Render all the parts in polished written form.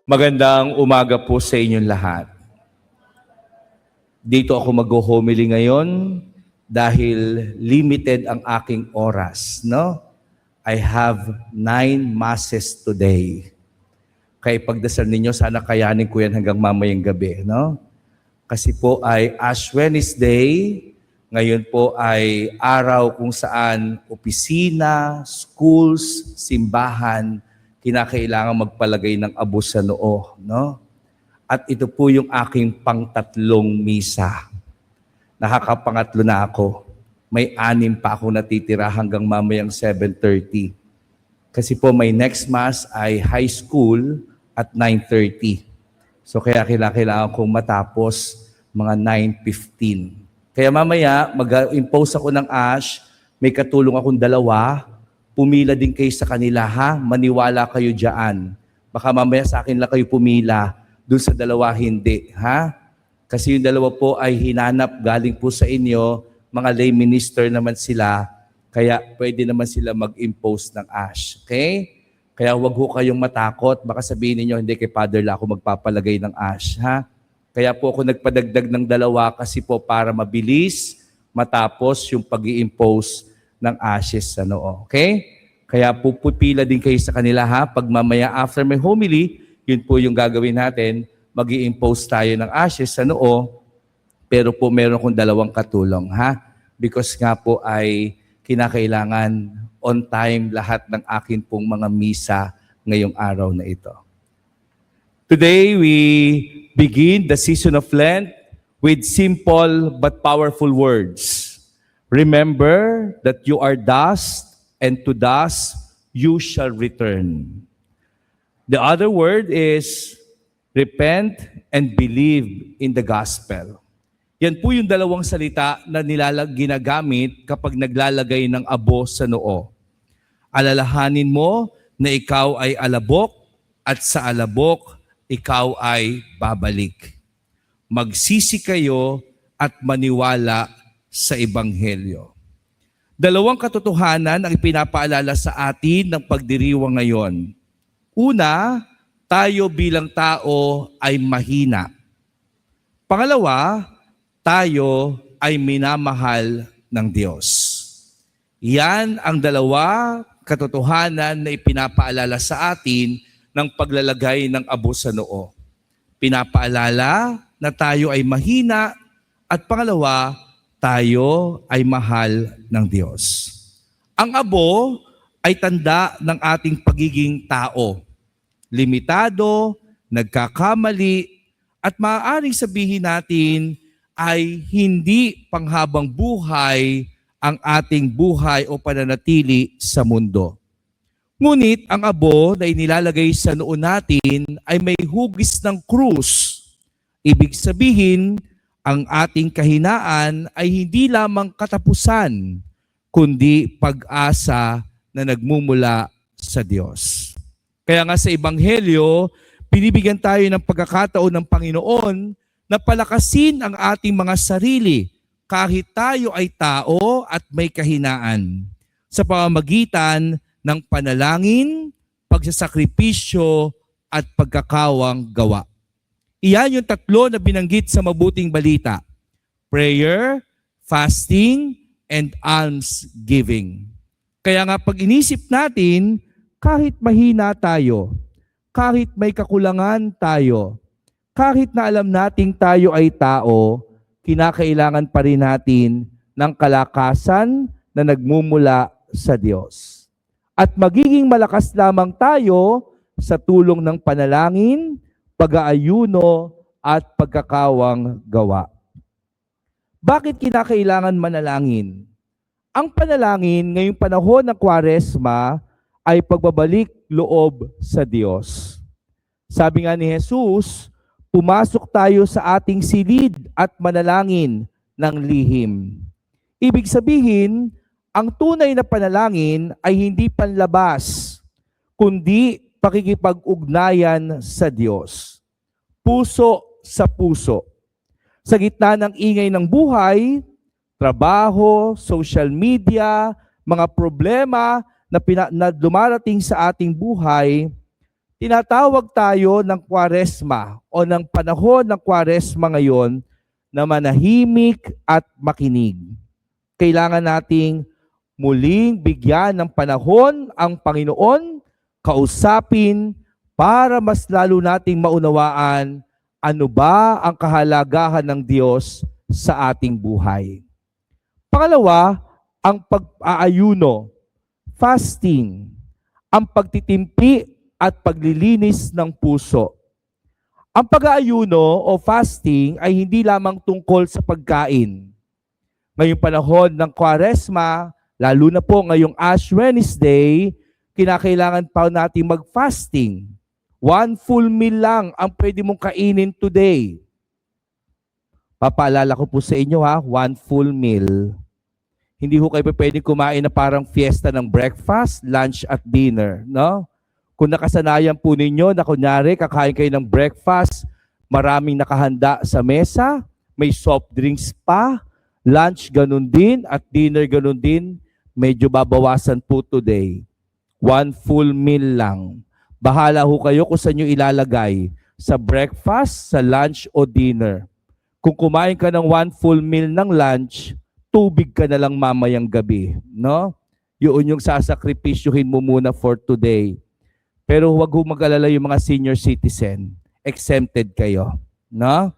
Magandang umaga po sa inyong lahat. Dito ako mag-homily ngayon dahil limited ang aking oras, no? I have 9 masses today. Kaya pagdasal ninyo, sana kayanin ko yan hanggang mamayang gabi, no? Kasi po ay Ash Wednesday, ngayon po ay araw kung saan opisina, schools, simbahan, kinakailangan magpalagay ng abo sa noo, no? At ito po yung aking pangtatlong misa. Nakakapangatlo na ako. May 6 pa ako natitira hanggang mamayang 7:30. Kasi po may next mass ay high school at 9:30. So kaya kailangan kong matapos mga 9:15. Kaya mamaya mag-impose ako ng ASH, may katulong akong 2, pumila din kayo sa kanila, ha? Maniwala kayo dyan. Baka mamaya sa akin lang kayo pumila, doon sa 2 hindi, ha? Kasi yung 2 po ay hinanap galing po sa inyo, mga lay minister naman sila, kaya pwede naman sila mag-impose ng ASH, okay? Kaya wag ho kayong matakot, baka sabihin niyo hindi kay Father la ako magpapalagay ng ASH, ha? Kaya po ako nagpadagdag ng 2 kasi po para mabilis matapos yung pag-i-impose ng ashes sa noo. Okay? Kaya pupila din kayo sa kanila, ha? Pag mamaya after my homily, yun po yung gagawin natin, mag-i-impose tayo ng ashes sa noo, pero po meron akong 2 katulong, ha? Because nga po ay kinakailangan on time lahat ng akin pong mga misa ngayong araw na ito. Today, we begin the season of Lent with simple but powerful words. Remember that you are dust, and to dust you shall return. The other word is repent and believe in the gospel. Yan po yung 2 salita na ginagamit kapag naglalagay ng abo sa noo. Alalahanin mo na ikaw ay alabok at sa alabok ikaw ay babalik. Magsisi kayo at maniwala sa Ebanghelyo. 2 katotohanan ang ipinapaalala sa atin ng pagdiriwang ngayon. Una, tayo bilang tao ay mahina. Pangalawa, tayo ay minamahal ng Diyos. Yan ang 2 katotohanan na ipinapaalala sa atin ng paglalagay ng abo sa noo. Pinapaalala na tayo ay mahina at pangalawa, tayo ay mahal ng Diyos. Ang abo ay tanda ng ating pagiging tao. Limitado, nagkakamali, at maaaring sabihin natin ay hindi panghabang buhay ang ating buhay o pananatili sa mundo. Ngunit ang abo na inilalagay sa noo natin ay may hugis ng krus. Ibig sabihin, ang ating kahinaan ay hindi lamang katapusan, kundi pag-asa na nagmumula sa Diyos. Kaya nga sa Ebanghelyo, binibigyan tayo ng pagkakataon ng Panginoon na palakasin ang ating mga sarili kahit tayo ay tao at may kahinaan sa pamamagitan ng panalangin, pagsasakripisyo at pagkakawang gawa. Iyan yung 3 na binanggit sa mabuting balita. Prayer, fasting, and almsgiving. Kaya nga pag inisip natin, kahit mahina tayo, kahit may kakulangan tayo, kahit na alam nating tayo ay tao, kinakailangan pa rin natin ng kalakasan na nagmumula sa Diyos. At magiging malakas lamang tayo sa tulong ng panalangin, pag-aayuno at pagkakawang gawa. Bakit kinakailangan manalangin? Ang panalangin ngayong panahon ng Kwaresma ay pagbabalik loob sa Diyos. Sabi nga ni Jesus, pumasok tayo sa ating silid at manalangin ng lihim. Ibig sabihin, ang tunay na panalangin ay hindi panlabas, kundi pakikipag-ugnayan sa Diyos. Puso sa puso. Sa gitna ng ingay ng buhay, trabaho, social media, mga problema na dumarating sa ating buhay, tinatawag tayo ng Kwaresma o ng panahon ng Kwaresma ngayon na manahimik at makinig. Kailangan nating muling bigyan ng panahon ang Panginoon, kausapin para mas lalo nating maunawaan ano ba ang kahalagahan ng Diyos sa ating buhay. Pangalawa, ang pag-aayuno, fasting, ang pagtitimpi at paglilinis ng puso. Ang pag-aayuno o fasting ay hindi lamang tungkol sa pagkain. Ngayong panahon ng Kwaresma, lalo na po ngayong Ash Wednesday, kinakailangan pa natin mag-fasting. 1 full meal lang ang pwede mong kainin today. Papaalala ko po sa inyo 1 full meal. Hindi ho kayo pwedeng kumain na parang fiesta ng breakfast, lunch at dinner, no? Kung nakasanayan po ninyo na kunyari kakain kayo ng breakfast, maraming nakahanda sa mesa, may soft drinks pa, lunch ganun din at dinner ganun din, medyo babawasan po today. 1 full meal lang. Bahala ho kayo kung saan nyo ilalagay, sa breakfast, sa lunch o dinner. Kung kumain ka ng 1 full meal ng lunch, tubig ka na lang mamayang gabi, no? Yun yung sasakripisyuhin mo muna for today. Pero huwag ho mag-alala yung mga senior citizen. Exempted kayo, no?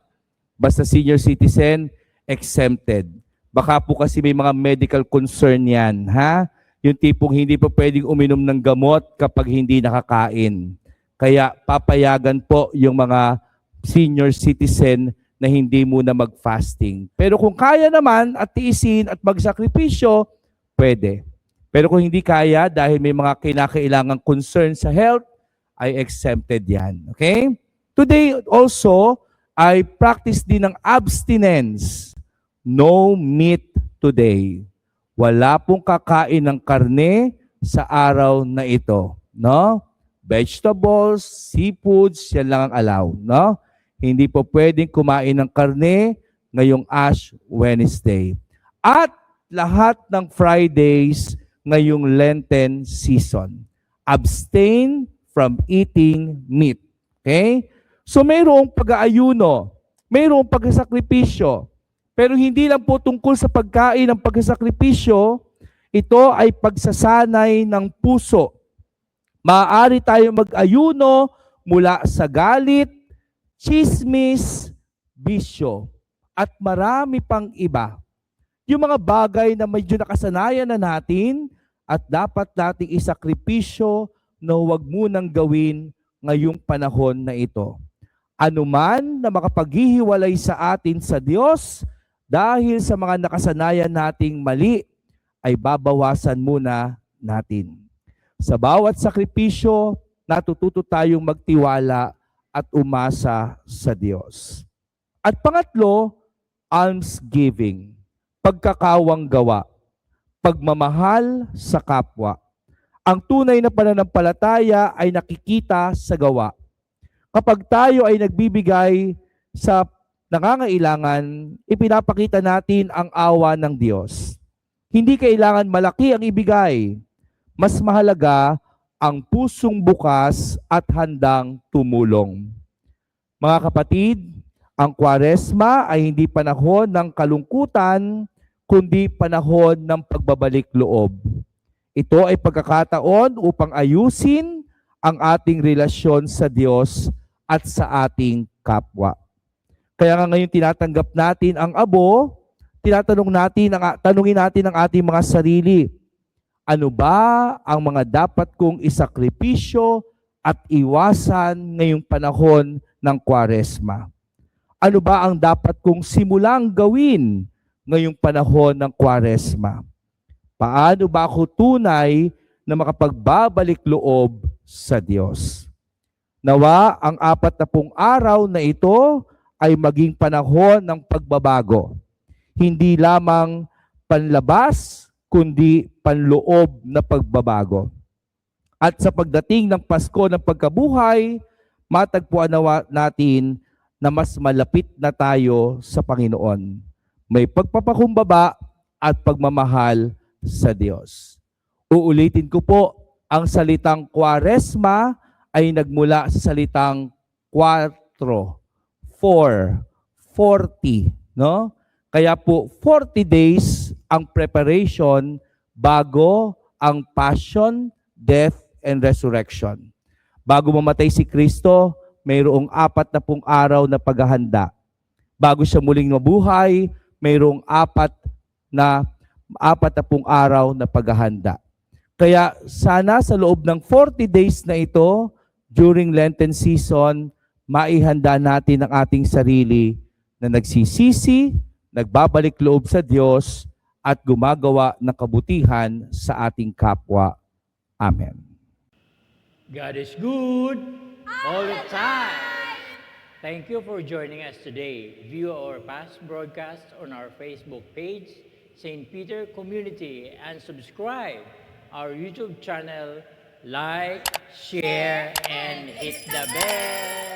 Basta senior citizen, exempted. Baka po kasi may mga medical concern yan, ha? Yung tipong hindi pa pwedeng uminom ng gamot kapag hindi nakakain. Kaya papayagan po yung mga senior citizen na hindi muna mag-fasting. Pero kung kaya naman at tiisin at magsakripisyo, pwede. Pero kung hindi kaya dahil may mga kinakailangang concern sa health, ay exempted yan. Okay? Today also, I practice din ng abstinence. No meat today. Wala pong kakain ng karne sa araw na ito. No? Vegetables, seafoods, yan lang ang allow. No? Hindi po pwedeng kumain ng karne ngayong Ash Wednesday. At lahat ng Fridays ngayong Lenten season. Abstain from eating meat. Okay? So mayroong pag-aayuno, mayroong pagsasakripisyo, pero hindi lang po tungkol sa pagkain ng pagsasakripisyo, ito ay pagsasanay ng puso. Maaari tayong mag-ayuno mula sa galit, chismis, bisyo, at marami pang iba. Yung mga bagay na medyo nakasanayan na natin at dapat nating isakripisyo na huwag munang gawin ngayong panahon na ito. Anuman na makapaghihiwalay sa atin sa Diyos dahil sa mga nakasanayan nating mali, ay babawasan muna natin. Sa bawat sakripisyo, natututo tayong magtiwala at umasa sa Diyos. At pangatlo, almsgiving, pagkakawang gawa, pagmamahal sa kapwa. Ang tunay na pananampalataya ay nakikita sa gawa. Kapag tayo ay nagbibigay sa nangangailangan, ipinapakita natin ang awa ng Diyos. Hindi kailangan malaki ang ibigay. Mas mahalaga ang pusong bukas at handang tumulong. Mga kapatid, ang Kwaresma ay hindi panahon ng kalungkutan, kundi panahon ng pagbabalik loob. Ito ay pagkakataon upang ayusin ang ating relasyon sa Diyos at sa ating kapwa. Kaya nga ngayon tinatanggap natin ang abo, tanungin natin ang ating mga sarili. Ano ba ang mga dapat kong isakripisyo at iwasan ngayong panahon ng Kwaresma? Ano ba ang dapat kong simulang gawin ngayong panahon ng Kwaresma? Paano ba ako tunay na makapagbabalik loob sa Diyos? Nawa ang 40 araw na ito ay maging panahon ng pagbabago. Hindi lamang panlabas, kundi panloob na pagbabago. At sa pagdating ng Pasko ng pagkabuhay, matagpuan natin na mas malapit na tayo sa Panginoon. May pagpapakumbaba at pagmamahal sa Diyos. Uulitin ko po, ang salitang Kwaresma ay nagmula sa salitang 4, 4, 40, no? Kaya po 40 days ang preparation bago ang passion, death, and resurrection. Bago mamatay si Kristo, mayroong 40 araw na paghahanda. Bago siya muling mabuhay, mayroong 40 araw na paghahanda. Kaya sana sa loob ng 40 days na ito, during Lenten season, maihanda natin ang ating sarili na nagsisisi, nagbabalik loob sa Diyos, at gumagawa ng kabutihan sa ating kapwa. Amen. God is good all the time. Thank you for joining us today. View our past broadcasts on our Facebook page, St. Peter Community, and subscribe our YouTube channel. Like, share, and hit the bell.